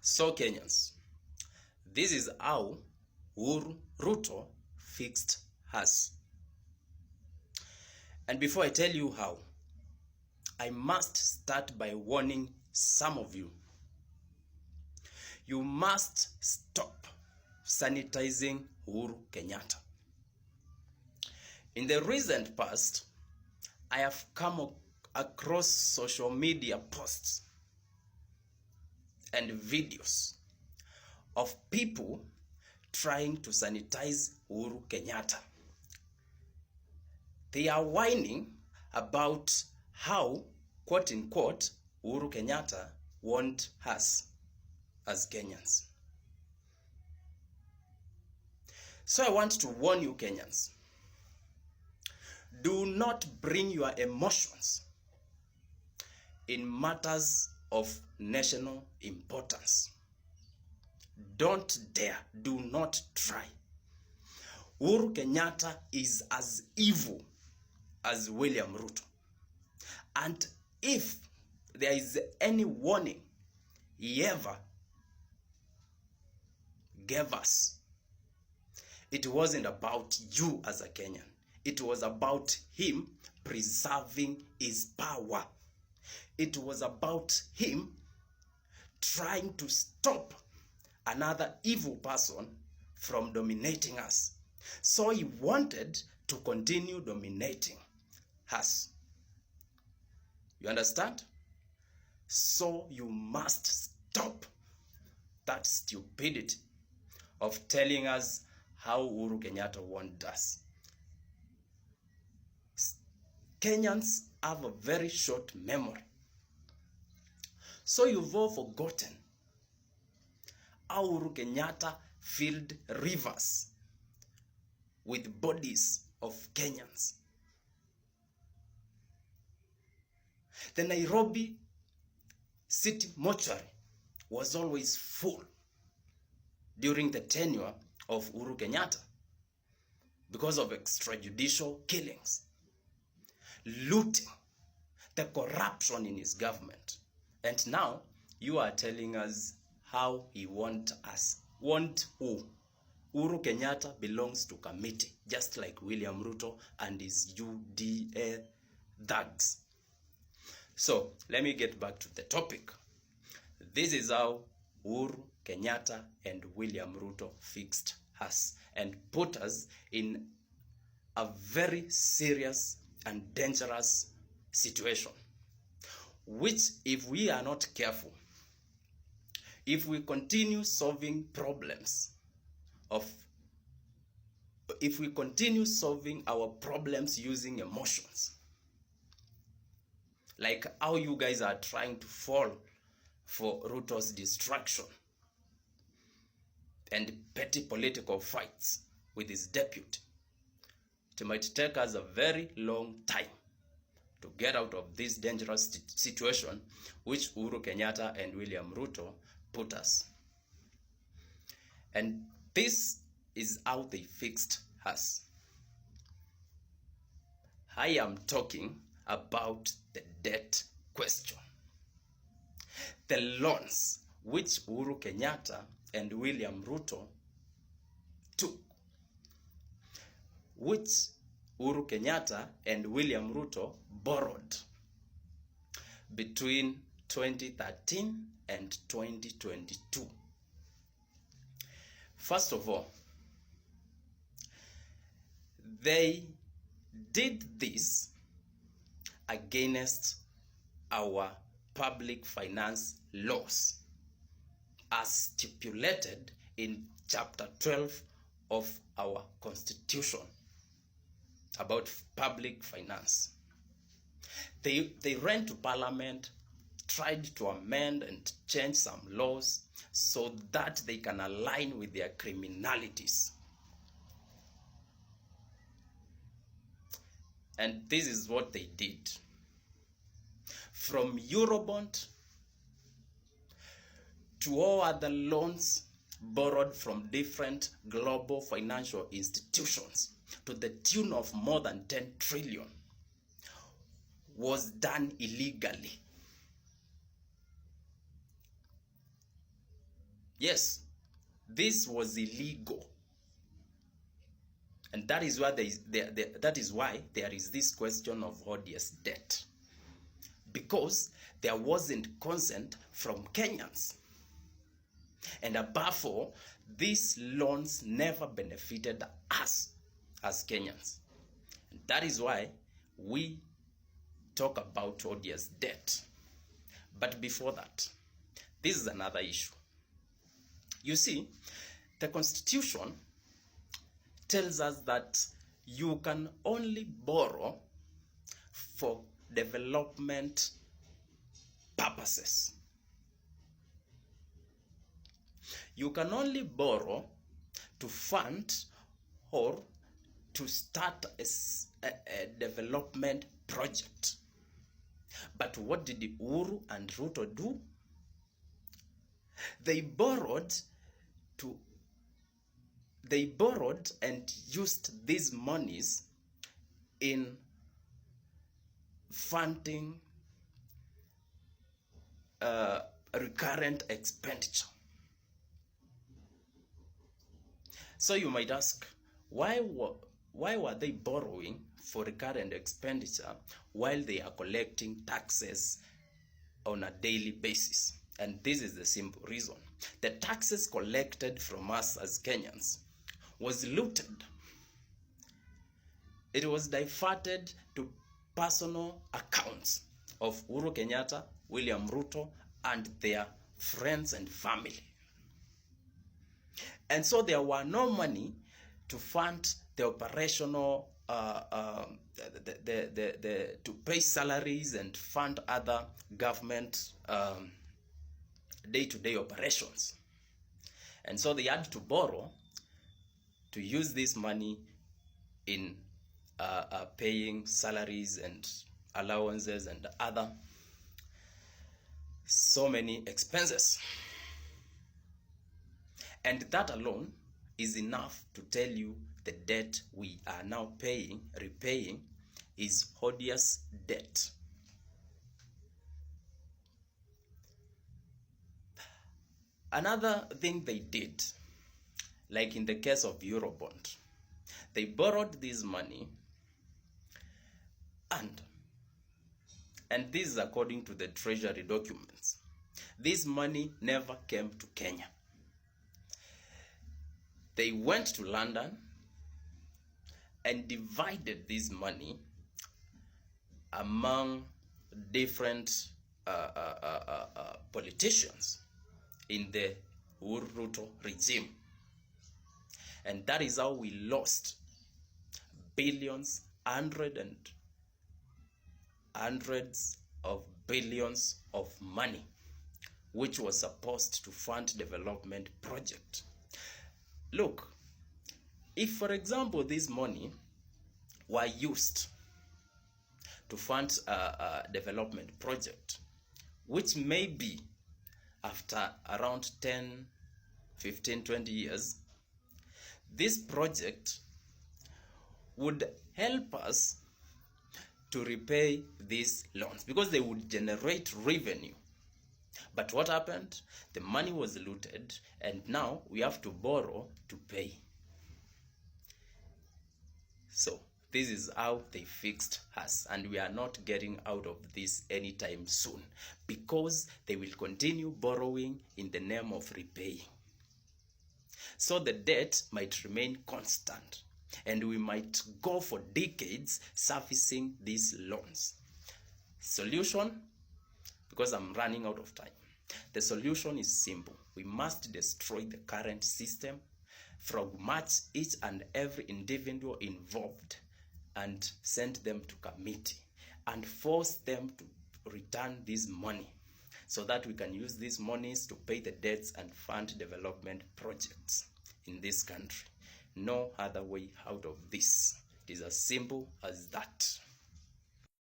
So Kenyans, this is how Uhuru Ruto fixed us. And before I tell you how, I must start by warning some of you. You must stop sanitizing Uhuru Kenyatta. In the recent past, I have come across social media posts and videos of people trying to sanitize Uhuru Kenyatta. They are whining about how, quote unquote, Uhuru Kenyatta want us as Kenyans. So I want to warn you Kenyans, do not bring your emotions in matters of national importance. Don't dare, do not try. Uhuru Kenyatta is as evil as William Ruto. And if there is any warning he ever gave us, it wasn't about you as a Kenyan. It was about him preserving his power. It was about him trying to stop another evil person from dominating us. So he wanted to continue dominating us. You understand? So you must stop that stupidity of telling us how Uhuru Kenyatta wants us. Kenyans have a very short memory. So you've all forgotten how Uhuru Kenyatta filled rivers with bodies of Kenyans. The Nairobi city mortuary was always full during the tenure of Uhuru Kenyatta because of extrajudicial killings, looting, the corruption in his government. And now you are telling us how he wants us. Want who? Uhuru Kenyatta belongs to kamiti, just like William Ruto and his UDA thugs. So let me get back to the topic. This is how Uhuru Kenyatta and William Ruto fixed us and put us in a very serious and dangerous situation, which our we are not careful, if we continue solving our problems using emotions, like how you guys are trying to fall for Ruto's distraction and petty political fights with his deputy, it might take us a very long time to get out of this dangerous situation which Uhuru Kenyatta and William Ruto put us. And this is how they fixed us. I am talking about the debt question. The loans which Uhuru Kenyatta and William Ruto took, which Uhuru Kenyatta and William Ruto borrowed between 2013 and 2022. First of all, they did this against our public finance laws as stipulated in chapter 12 of our constitution about public finance. They ran to parliament, tried to amend and change some laws so that they can align with their criminalities. And this is what they did. From Eurobond to all other loans borrowed from different global financial institutions to the tune of more than 10 trillion was done illegally. Yes, this was illegal. And that is why there is this question of odious debt. Because there wasn't consent from Kenyans. And above all, these loans never benefited us as Kenyans. And that is why we talk about odious debt. But before that, this is another issue. You see, the Constitution tells us that you can only borrow for development purposes. You can only borrow to fund or to start a development project. But what did Uhuru and Ruto do? They borrowed and used these monies in funding recurrent expenditure. So you might ask, why were they borrowing for recurrent expenditure while they are collecting taxes on a daily basis? And this is the simple reason. The taxes collected from us as Kenyans was looted. It was diverted to personal accounts of Uhuru Kenyatta, William Ruto, and their friends and family. And so there were no money to fund the operational, to pay salaries and fund other government day-to-day operations. And so they had to borrow to use this money in paying salaries and allowances and other so many expenses. And that alone is enough to tell you the debt we are now repaying is odious debt. Another thing they did, like in the case of Eurobond, they borrowed this money and this is according to the treasury documents. This money never came to Kenya. They went to London and divided this money among different politicians in the Uhuru Ruto regime. And that is how we lost billions, hundreds of billions of money, which was supposed to fund development project. Look, if for example this money were used to fund a development project, which may be after around 10, 15, 20 years, this project would help us to repay these loans because they would generate revenue. But what happened? The money was looted and now we have to borrow to pay. So this is how they fixed us, and we are not getting out of this anytime soon because they will continue borrowing in the name of repaying. So the debt might remain constant and we might go for decades servicing these loans. Solution, because I'm running out of time. The solution is simple. We must destroy the current system, fragment each and every individual involved and send them to kamiti and force them to return this money so that we can use these monies to pay the debts and fund development projects in this country. No other way out of this. It is as simple as that.